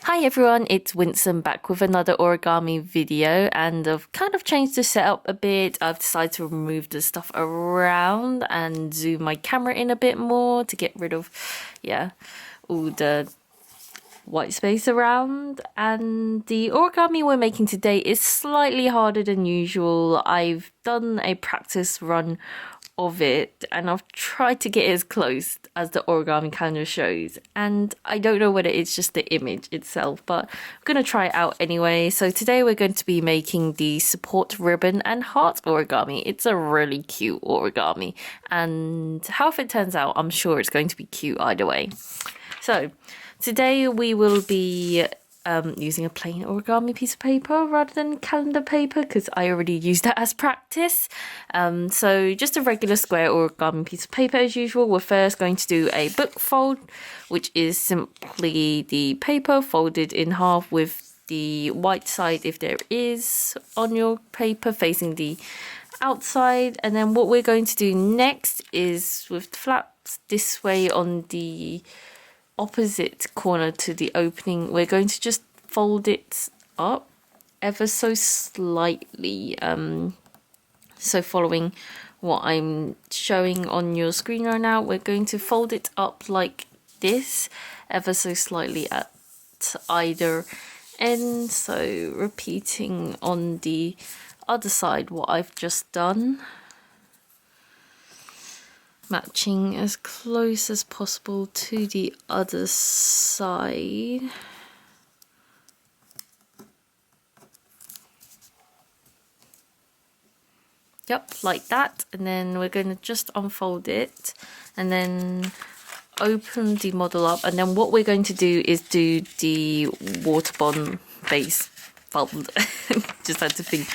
Hi everyone, it's Winsome back with another origami video, and I've kind of changed the setup a bit. I've decided to remove the stuff around and zoom my camera in a bit more to get rid of, all the white space around. And the origami we're making today is slightly harder than usual. I've done a practice run of it and I've tried to get as close as the origami kind of shows, and I don't know whether it's just the image itself, but I'm gonna try it out anyway. So today we're going to be making the support ribbon and heart origami. It's a really cute origami, and however it turns out, I'm sure it's going to be cute either way. So today we will be using a plain origami piece of paper rather than calendar paper because I already used that as practice. So just a regular square origami piece of paper as usual. We're first going to do a book fold, which is simply the paper folded in half with the white side, if there is, on your paper facing the outside. And then what we're going to do next is with the flaps this way on the opposite corner to the opening, we're going to just fold it up ever so slightly. So following what I'm showing on your screen right now, we're going to fold it up like this, ever so slightly at either end. So repeating on the other side what I've just done, matching as close as possible to the other side. Yep, like that. And then we're going to just unfold it and then open the model up. And then what we're going to do is do the water bond base fold. Just had to think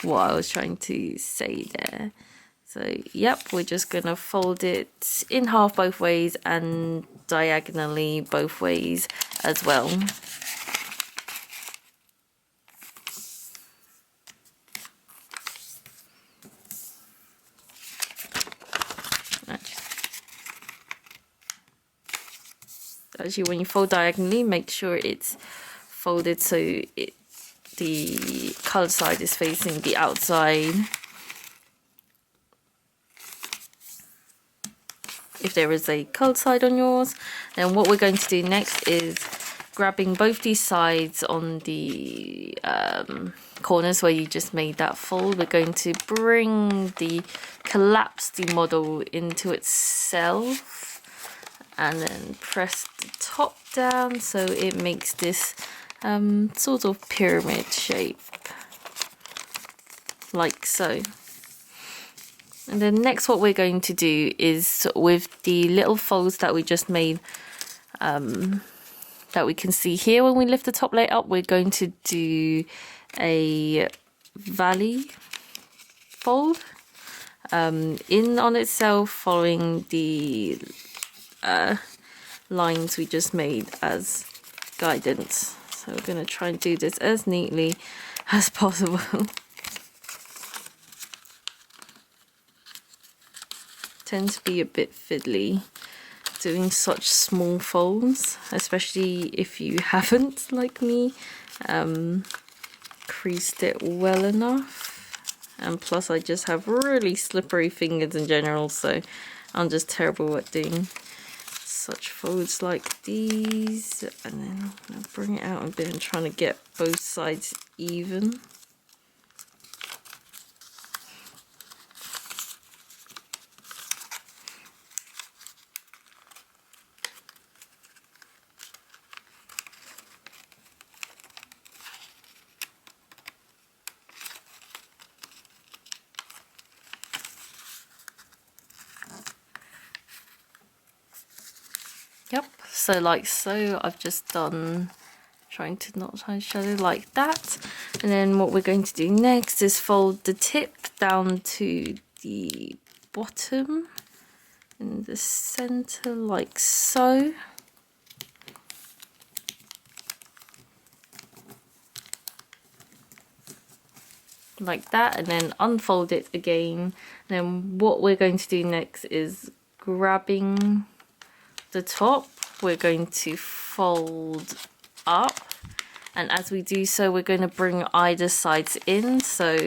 what I was trying to say there. So, yep, we're just going to fold it in half both ways and diagonally both ways as well. Actually, when you fold diagonally, make sure it's folded so the colored side is facing the outside. If there is a colored side on yours. Then what we're going to do next is grabbing both these sides on the corners where you just made that fold. We're going to collapse the model into itself and then press the top down so it makes this sort of pyramid shape, like so. And then next what we're going to do is with the little folds that we just made, that we can see here when we lift the top layer up, we're going to do a valley fold in on itself, following the lines we just made as guidance. So we're going to try and do this as neatly as possible. Tends to be a bit fiddly doing such small folds, especially if you haven't, like me, creased it well enough. And plus I just have really slippery fingers in general, so I'm just terrible at doing such folds like these. And then I'll bring it out a bit and trying to get both sides even. Yep, so like so, I've just done, trying to not shine shadow like that. And then what we're going to do next is fold the tip down to the bottom in the center like so. Like that, and then unfold it again. And then what we're going to do next is grabbing the top, we're going to fold up And as we do so, we're going to bring either sides in. So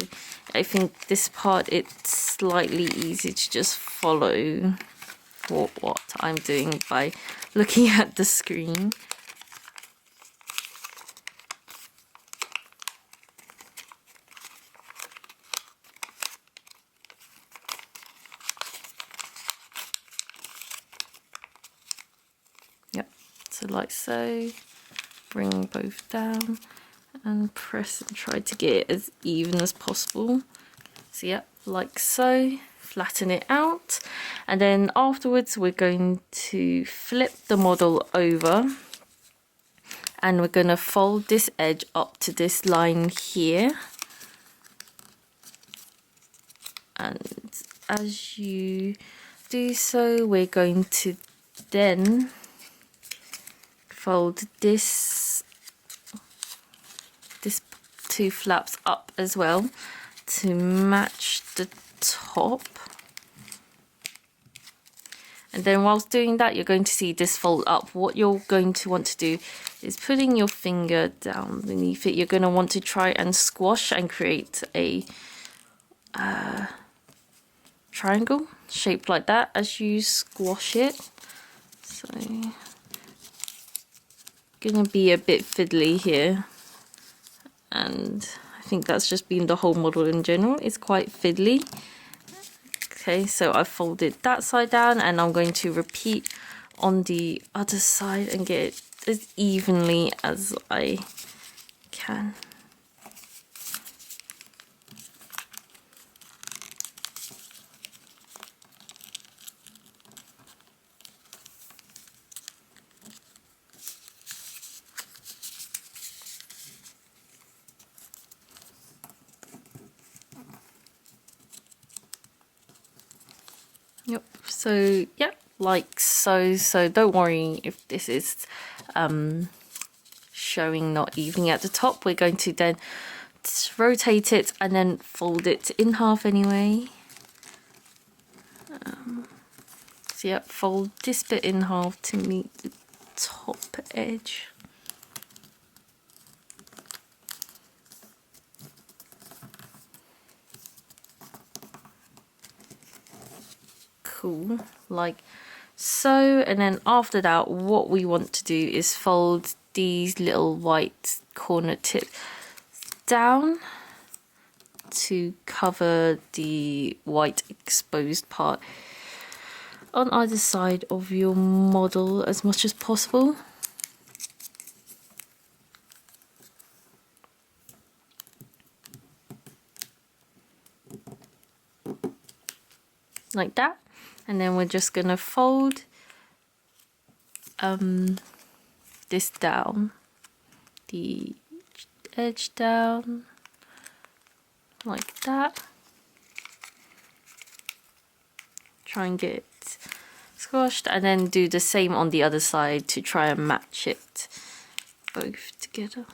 I think this part, it's slightly easy to just follow what I'm doing by looking at the screen. Yep, so like so, bring both down and press and try to get it as even as possible. So yeah, like so, flatten it out, and then afterwards we're going to flip the model over and we're going to fold this edge up to this line here. And as you do so, we're going to then fold this two flaps up as well to match the top. And then whilst doing that, you're going to see this fold up. What you're going to want to do is putting your finger down beneath it. You're going to want to try and squash and create a triangle shaped like that as you squash it. So gonna be a bit fiddly here, and I think that's just been the whole model in general. It's quite fiddly. Okay, so I folded that side down, and I'm going to repeat on the other side and get it as evenly as I can. Yep, so yeah, like so. So don't worry if this is showing not evenly at the top. We're going to then rotate it and then fold it in half anyway. So yeah, fold this bit in half to meet the top edge. Cool, like so. And then after that, what we want to do is fold these little white corner tips down to cover the white exposed part on either side of your model as much as possible. Like that. And then we're just gonna fold this down, the edge down like that. Try and get it squashed, and then do the same on the other side to try and match it both together.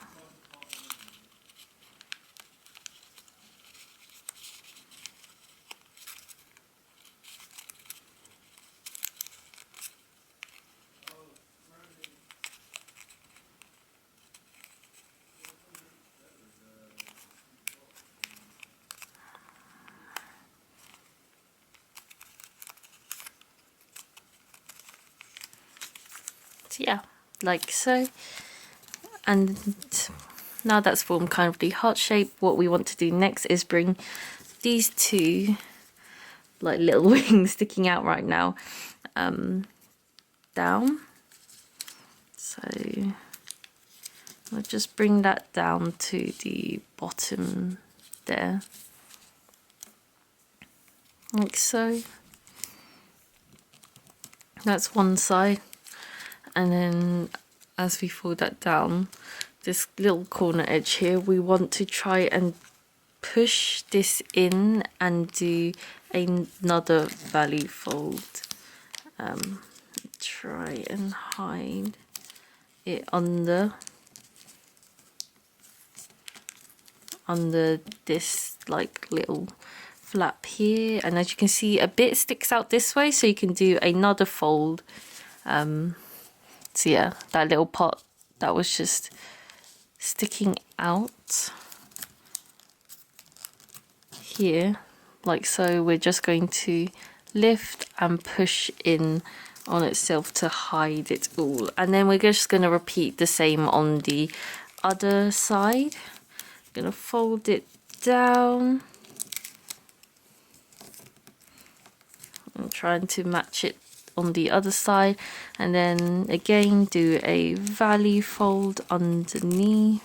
So yeah, like so. And now that's formed kind of the heart shape, what we want to do next is bring these two like little wings sticking out right now down. So I'll just bring that down to the bottom there, like so. That's one side. And then as we fold that down, this little corner edge here, we want to try and push this in and do another valley fold. Try and hide it under this like little flap here, and as you can see, a bit sticks out this way, so you can do another fold. So yeah, that little part that was just sticking out here like so. We're just going to lift and push in on itself to hide it all, and then we're just going to repeat the same on the other side. I'm going to fold it down. I'm trying to match it on the other side, and then again do a valley fold underneath,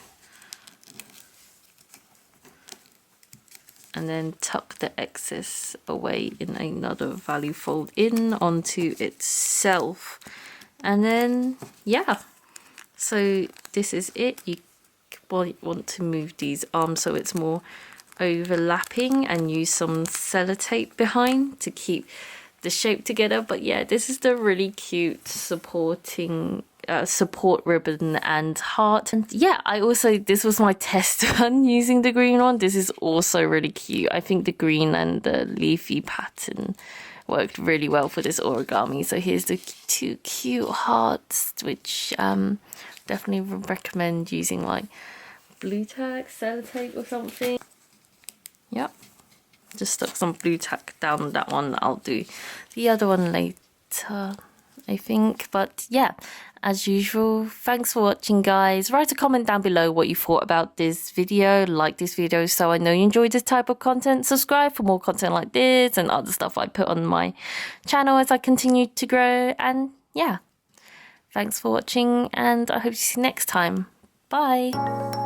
and then tuck the excess away in another valley fold in onto itself. And then yeah, so this is it. You want to move these arms so it's more overlapping and use some sellotape behind to keep the shape together. But yeah, this is the really cute supporting support ribbon and heart. And yeah, this was my test one using the green one. This is also really cute. I think the green and the leafy pattern worked really well for this origami. So here's the two cute hearts, which definitely recommend using like blue tack, sellotape or something. Yep, just stuck some blue tack down that one. I'll do the other one later, I think. But yeah, as usual, thanks for watching, guys. Write a comment down below what you thought about this video. Like this video so I know you enjoyed this type of content. Subscribe for more content like this and other stuff I put on my channel as I continue to grow. And yeah, thanks for watching, and I hope to see you next time. Bye.